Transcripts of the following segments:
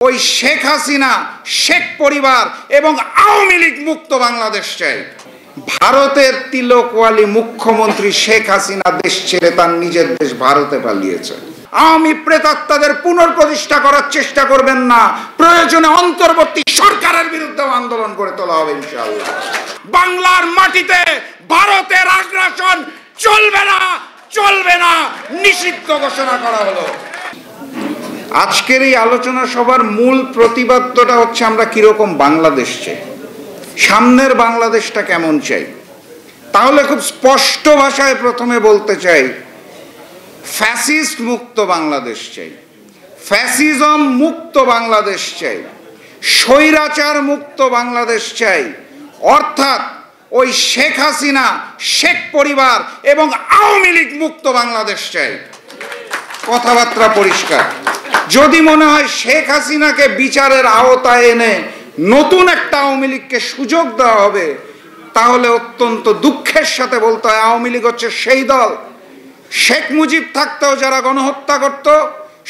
ওই শেখ হাসিনা, শেখ পরিবার এবং আওয়ামী লীগ মুক্ত বাংলাদেশ চাই। ভারতের তিলকওয়ালি মুখ্যমন্ত্রী শেখ হাসিনা দেশ ছেড়ে তার নিজের দেশ ভারতে পালিয়েছে। আওয়ামী প্রেতাত্মাদের পুনঃপ্রতিষ্ঠা করার চেষ্টা করবেন না, প্রয়োজনে অন্তর্বর্তী সরকারের বিরুদ্ধে আন্দোলন করে তোলা হবে ইনশাআল্লাহ। বাংলার মাটিতে ভারতের আগ্রাসন চলবে না, চলবে না, নিষিদ্ধ ঘোষণা করা হলো। আজকের এই আলোচনা সভার মূল প্রতিপাদ্যটা হচ্ছে আমরা কিরকম বাংলাদেশ চাই, সামনের বাংলাদেশটা কেমন চাই। তাহলে খুব স্পষ্ট ভাষায় প্রথমে বলতে চাই, ফ্যাসিস্ট মুক্ত বাংলাদেশ চাই, ফ্যাসিজম মুক্ত বাংলাদেশ চাই, স্বৈরাচার মুক্ত বাংলাদেশ চাই। অর্থাৎ ওই শেখ হাসিনা, শেখ পরিবার এবং আওয়ামী লীগ মুক্ত বাংলাদেশ চাই। কথাবার্তা পরিষ্কার। যদি মনে হয় শেখ হাসিনাকে বিচারের আওতায় এনে নতুন একটা আওয়ামী লীগকে সুযোগ দেওয়া হবে, তাহলে অত্যন্ত দুঃখের সাথে বলতে হয় আওয়ামী লীগ হচ্ছে সেই দল, শেখ মুজিব থাকতেও যারা গণহত্যা করত,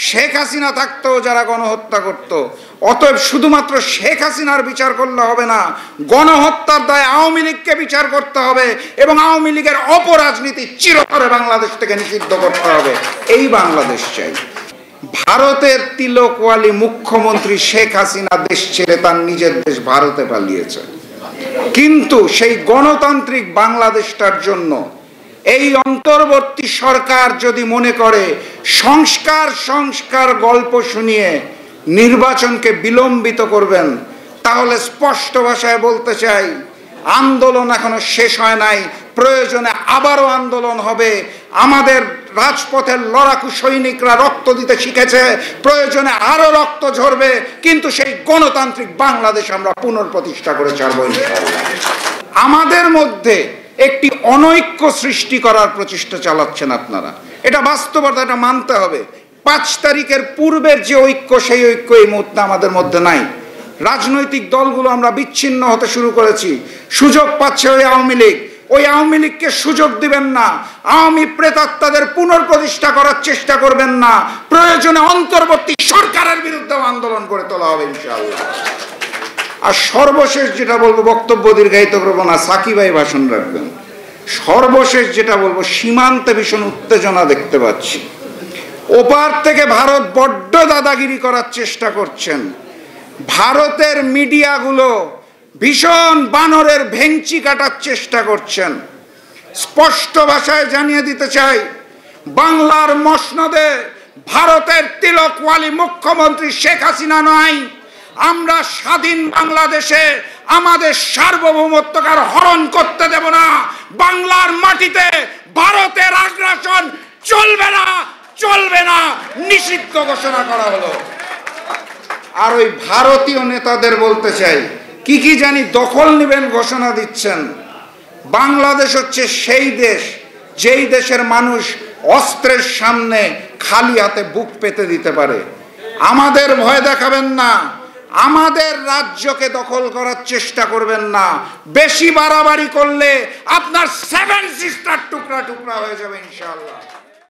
শেখ হাসিনা থাকতেও যারা গণহত্যা করত। অতএব শুধুমাত্র শেখ হাসিনার বিচার করলে হবে না, গণহত্যার দায়ে আওয়ামী লীগকে বিচার করতে হবে এবং আওয়ামী লীগের অপরাজনীতি চিরতরে বাংলাদেশ থেকে নিষিদ্ধ করতে হবে। এই বাংলাদেশ চাই। ভারতের তিলকওয়ালি মুখ্যমন্ত্রী শেখ হাসিনা দেশ ছেড়ে তার নিজের দেশ ভারতে পালিয়েছে, কিন্তু সেই গণতান্ত্রিক বাংলাদেশটার জন্য এই অন্তর্বর্তী সরকার যদি মনে করে সংস্কার গল্প শুনিয়ে নির্বাচনকে বিলম্বিত করবেন, তাহলে স্পষ্ট ভাষায় বলতে চাই, আন্দোলন এখনো শেষ হয় নাই, প্রয়োজনে আবারও আন্দোলন হবে। আমাদের রাজপথের লড়াকু সৈনিকরা রক্ত দিতে শিখেছে, প্রয়োজনে আরো রক্ত ঝরবে, কিন্তু সেই গণতান্ত্রিক বাংলাদেশ আমরা পুনঃপ্রতিষ্ঠা করে ছাড়ব ইনশাআল্লাহ। আমাদের মধ্যে একটি অনৈক্য সৃষ্টি করার প্রচেষ্টা চালাচ্ছেন আপনারা, এটা বাস্তবতা, এটা মানতে হবে। 5 তারিখের পূর্বের যে ঐক্য, সেই ঐক্য এই মুহূর্তে আমাদের মধ্যে নাই। রাজনৈতিক দলগুলো আমরা বিচ্ছিন্ন হতে শুরু করেছি। সুযোগ পাচ্ছে ওই আওয়ামী লীগ, ওই আওয়ামী লীগকে সুযোগ দিবেন না। আওয়ামী প্রেতাত্মাদের পুনঃপ্রতিষ্ঠা করার চেষ্টা করবেন না, প্রয়োজনে অন্তর্বর্তী সরকারের বিরুদ্ধে আন্দোলন করে তোলা হবে ইনশাআল্লাহ। আর সর্বশেষ যেটা বলবো, বক্তব্য দীর্ঘায়িত করবো না, সাকিব ভাই ভাষণ রাখবেন। সর্বশেষ যেটা বলবো, সীমান্তে ভীষণ উত্তেজনা দেখতে পাচ্ছি। ওপার থেকে ভারত বড্ড দাদাগিরি করার চেষ্টা করছেন। ভারতের মিডিয়াগুলো ভীষণ বানরের ভেংচি কাটার চেষ্টা করছেন। স্পষ্ট ভাষায় জানিয়ে দিতে চাই, বাংলার মসনদে ভারতের তিলকওয়ালি মুখ্যমন্ত্রী শেখ হাসিনা নয়। আমরা স্বাধীন বাংলাদেশে আমাদের সার্বভৌমত্বকে হরণ করতে দেব না। বাংলার মাটিতে ভারতের আগ্রাসন চলবে না, চলবে না, নিষিদ্ধ ঘোষণা করা হলো। আর ওই ভারতীয় নেতাদের বলতে চাই, কি কি জানি দখল নেবেন ঘোষণা দিচ্ছেন। বাংলাদেশ হচ্ছে সেই দেশ, যেই দেশের মানুষ অস্ত্রের সামনে খালি হাতে বুক পেতে দিতে পারে। আমাদের ভয় দেখাবেন না, আমাদের রাজ্যকে দখল করার চেষ্টা করবেন না। বেশি বাড়াবাড়ি করলে আপনার 7 সিস্টার টুকরা টুকরা হয়ে যাবে ইনশাআল্লাহ।